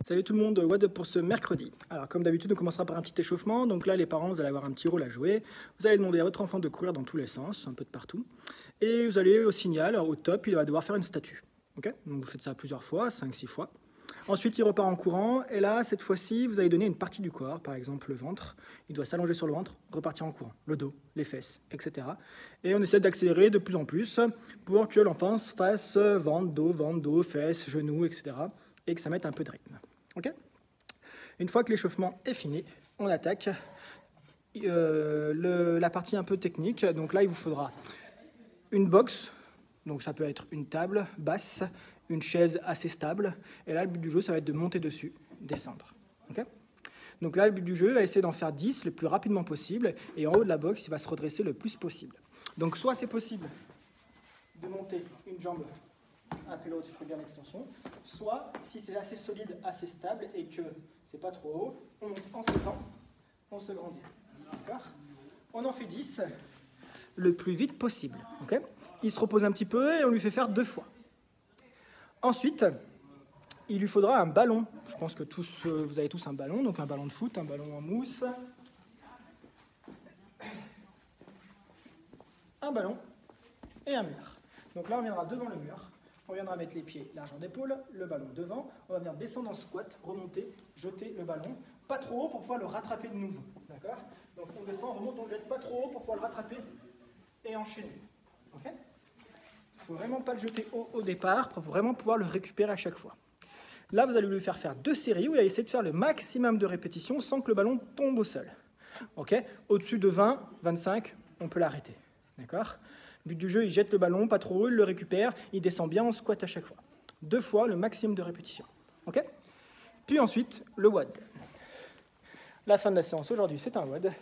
Salut tout le monde, WAD pour ce mercredi. Alors comme d'habitude, on commencera par un petit échauffement. Donc là, les parents, vous allez avoir un petit rôle à jouer. Vous allez demander à votre enfant de courir dans tous les sens, un peu de partout. Et vous allez au signal, au top, il va devoir faire une statue. Okay, donc vous faites ça plusieurs fois, 5-6 fois. Ensuite, il repart en courant. Et là, cette fois-ci, vous allez donner une partie du corps, par exemple le ventre. Il doit s'allonger sur le ventre, repartir en courant. Le dos, les fesses, etc. Et on essaie d'accélérer de plus en plus pour que l'enfant fasse ventre, dos, fesses, genoux, etc. Et que ça mette un peu de rythme. Okay, une fois que l'échauffement est fini, on attaque la partie un peu technique. Donc là, il vous faudra une box, donc ça peut être une table basse, une chaise assez stable. Et là, le but du jeu, ça va être de monter dessus, descendre. Okay, donc là, le but du jeu, il va essayer d'en faire 10 le plus rapidement possible. Et en haut de la box, il va se redresser le plus possible. Donc soit c'est possible de monter une jambe après l'autre, je fais bien l'extension. Soit, si c'est assez solide, assez stable et que c'est pas trop haut, on monte en sautant, on se grandit. D'accord ? On en fait 10 le plus vite possible. Okay ? Il se repose un petit peu et on lui fait faire 2 fois. Ensuite, il lui faudra un ballon. Je pense que tous, vous avez tous un ballon, donc un ballon de foot, un ballon en mousse, un ballon et un mur. Donc là, on viendra devant le mur. On viendra mettre les pieds largeur d'épaule, le ballon devant. On va venir descendre en squat, remonter, jeter le ballon. Pas trop haut pour pouvoir le rattraper de nouveau. D'accord ? Donc on descend, on remonte, on ne jette pas trop haut pour pouvoir le rattraper et enchaîner. Ok ? Il ne faut vraiment pas le jeter haut au départ pour vraiment pouvoir le récupérer à chaque fois. Là, vous allez lui faire 2 séries où il va essayer de faire le maximum de répétitions sans que le ballon tombe au sol. Ok ? Au-dessus de 20, 25, on peut l'arrêter. D'accord ? But du jeu, il jette le ballon, pas trop haut, il le récupère, il descend bien en squat à chaque fois. 2 fois le maximum de répétitions. Okay ? Puis ensuite, le WAD. La fin de la séance aujourd'hui, c'est un WAD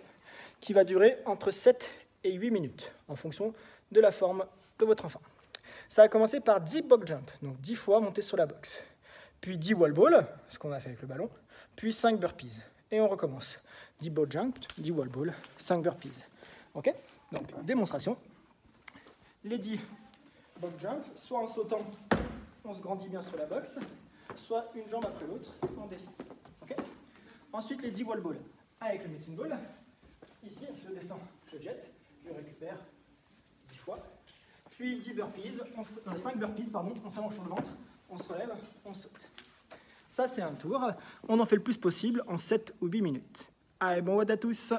qui va durer entre 7 et 8 minutes, en fonction de la forme de votre enfant. Ça va commencer par 10 box jump, donc 10 fois monter sur la box. Puis 10 wall ball, ce qu'on a fait avec le ballon, puis 5 burpees. Et on recommence. 10 box jump, 10 wall ball, 5 burpees. Ok ? Donc, démonstration. Les 10 box jump, soit en sautant, on se grandit bien sur la box, soit une jambe après l'autre, on descend. Okay ? Ensuite, les 10 wall ball avec le medicine ball. Ici, je descends, je jette, je récupère 10 fois. Puis 10 burpees, 5 burpees, pardon, on s'allonge sur le ventre, on se relève, on saute. Ça, c'est un tour. On en fait le plus possible en 7 ou 8 minutes. Allez, bon WAD à tous!